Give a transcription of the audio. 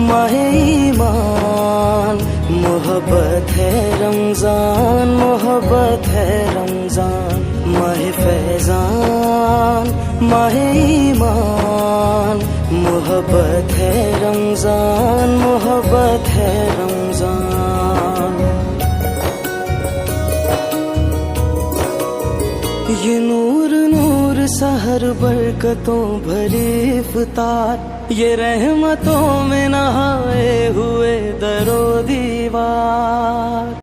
माहे ईमान, मोहब्बत है रमजान, मोहब्बत है रमजान। माहे फैजान, माहे ईमान, मोहब्बत है रमजान, मोहब्बत है रमजान। ये नूर नूर सहर बरकतों भरी इफ्तार, ये रहमतों में नहाए हुए दरो दीवार।